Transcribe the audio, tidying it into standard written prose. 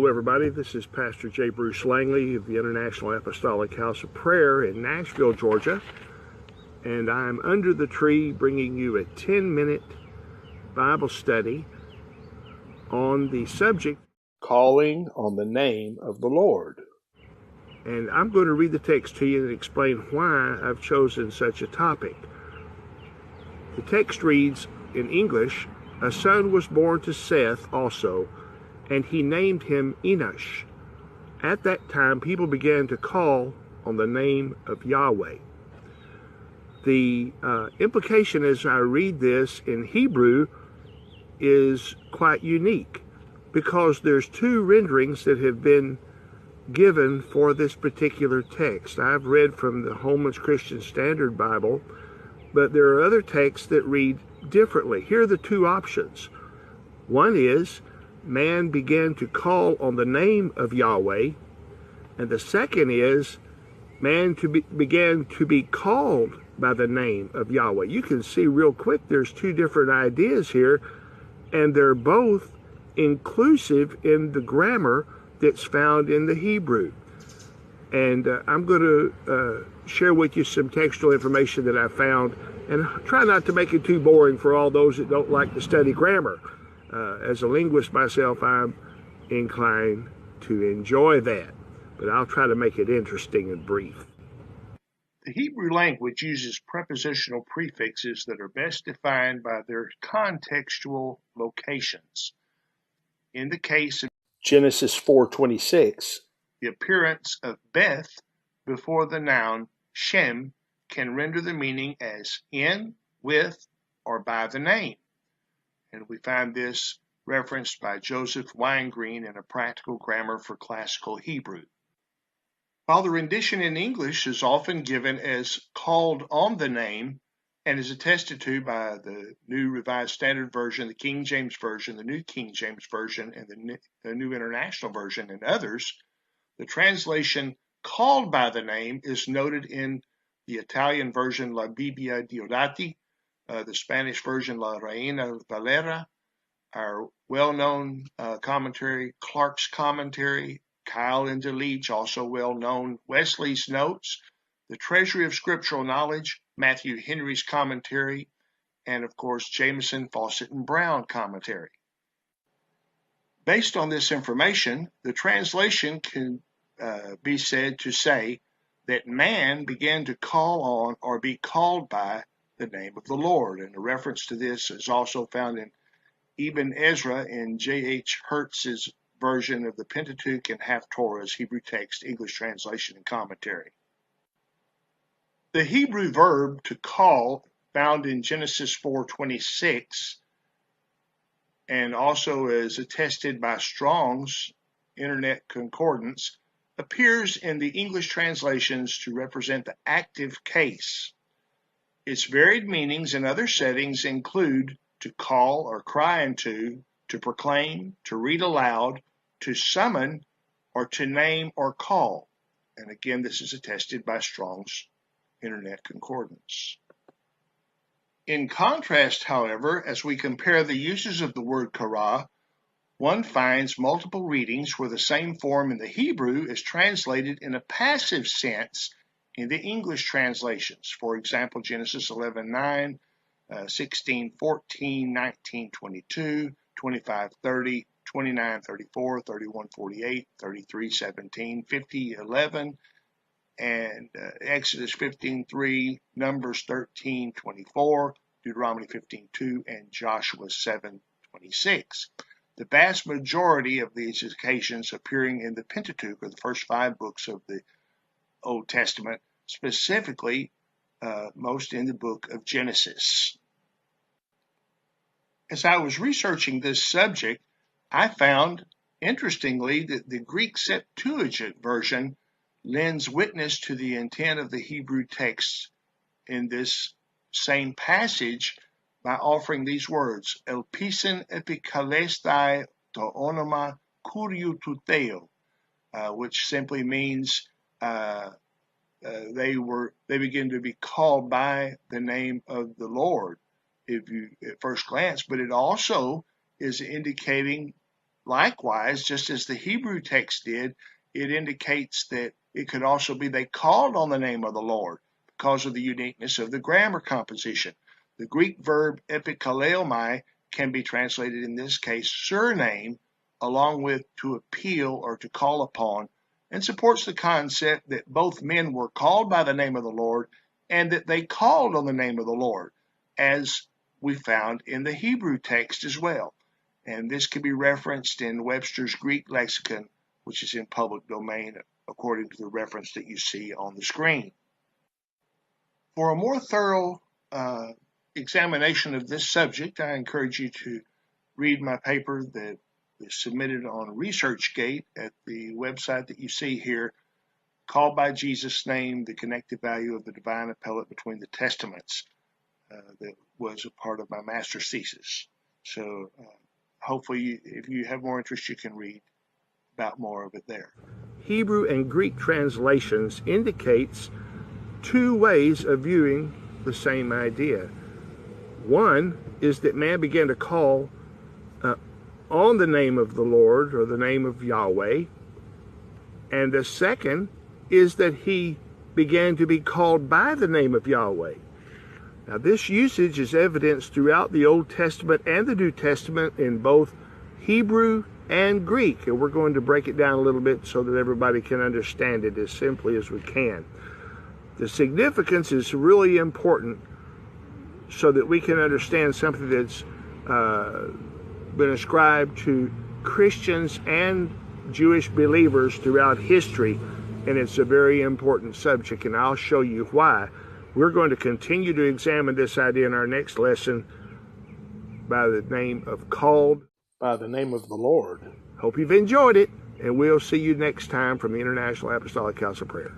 Hello everybody, this is Pastor J. Bruce Langley of the International Apostolic House of Prayer in Nashville, Georgia, and I'm under the tree bringing you a 10-minute Bible study on the subject, calling on the name of the Lord. And I'm going to read the text to you and explain why I've chosen such a topic. The text reads in English, "A son was born to Seth also, and he named him Enosh. At that time, people began to call on the name of Yahweh." The implication as I read this in Hebrew is quite unique because there's two renderings that have been given for this particular text. I've read from the Holman's Christian Standard Bible, but there are other texts that read differently. Here are the two options. One is, man began to call on the name of Yahweh, and the second is, man began to be called by the name of Yahweh. You can see real quick there's two different ideas here, and they're both inclusive in the grammar that's found in the Hebrew. And I'm going to share with you some textual information that I found, and try not to make it too boring for all those that don't like to study grammar. As a linguist myself, I'm inclined to enjoy that, but I'll try to make it interesting and brief. The Hebrew language uses prepositional prefixes that are best defined by their contextual locations. In the case of Genesis 4:26, the appearance of Beth before the noun Shem can render the meaning as in, with, or by the name. And we find this referenced by Joseph Wingreen in A Practical Grammar for Classical Hebrew. While the rendition in English is often given as called on the name and is attested to by the New Revised Standard Version, the King James Version, the New King James Version, and the New International Version, and others, the translation called by the name is noted in the Italian version La Bibbia Diodati, the Spanish version La Reina Valera, our well-known commentary, Clark's commentary, Kyle and DeLeach, also well-known, Wesley's notes, the Treasury of Scriptural Knowledge, Matthew Henry's commentary, and of course Jameson, Fawcett, and Brown commentary. Based on this information, the translation can be said to say that man began to call on or be called by the name of the Lord. And a reference to this is also found in Ibn Ezra in J.H. Hertz's version of the Pentateuch and Haftorah's Hebrew text, English translation, and commentary. The Hebrew verb to call, found in Genesis 4:26, and also is attested by Strong's Internet Concordance, appears in the English translations to represent the active case. Its varied meanings in other settings include to call or cry into, to proclaim, to read aloud, to summon, or to name or call. And again, this is attested by Strong's Internet Concordance. In contrast, however, as we compare the uses of the word kara, one finds multiple readings where the same form in the Hebrew is translated in a passive sense in the English translations. For example, Genesis 11:9, 16:14, 19:22, 25:30, 29:34, 31:48, 33:17, 50:11, and Exodus 15:3, Numbers 13:24, Deuteronomy 15:2, and Joshua 7:26. The vast majority of these occasions appearing in the Pentateuch, or the first 5 books of the Old Testament, specifically most in the book of Genesis. As I was researching this subject, I found, interestingly, that the Greek Septuagint version lends witness to the intent of the Hebrew text in this same passage by offering these words, elpisen epikalestai to onoma kuriou tuteo, which simply means they begin to be called by the name of the Lord, if you at first glance, but it also is indicating Likewise, just as the Hebrew text did, it indicates that it could also be they called on the name of the Lord because of the uniqueness of the grammar composition. The Greek verb epikaleomai can be translated in this case surname, along with to appeal or to call upon, and supports the concept that both men were called by the name of the Lord and that they called on the name of the Lord, as we found in the Hebrew text as well. And this can be referenced in Webster's Greek lexicon, which is in public domain according to the reference that you see on the screen. For a more thorough examination of this subject, I encourage you to read my paper that is submitted on ResearchGate at the website that you see here, Called by Jesus' Name, the Connective Value of the Divine Appellate Between the Testaments, that was a part of my master's thesis. So hopefully, if you have more interest, you can read about more of it there. Hebrew and Greek translations indicates two ways of viewing the same idea. One is that man began to call on the name of the Lord or the name of Yahweh, and the second is that he began to be called by the name of Yahweh. Now, this usage is evidenced throughout the Old Testament and the New Testament in both Hebrew and Greek, and we're going to break it down a little bit so that everybody can understand it as simply as we can. The significance is really important so that we can understand something that's been ascribed to Christians and Jewish believers throughout history, and it's a very important subject, and I'll show you why. We're going to continue to examine this idea in our next lesson by the name of Called by the Name of the Lord. Hope you've enjoyed it, and we'll see you next time from the International Apostolic House of Prayer.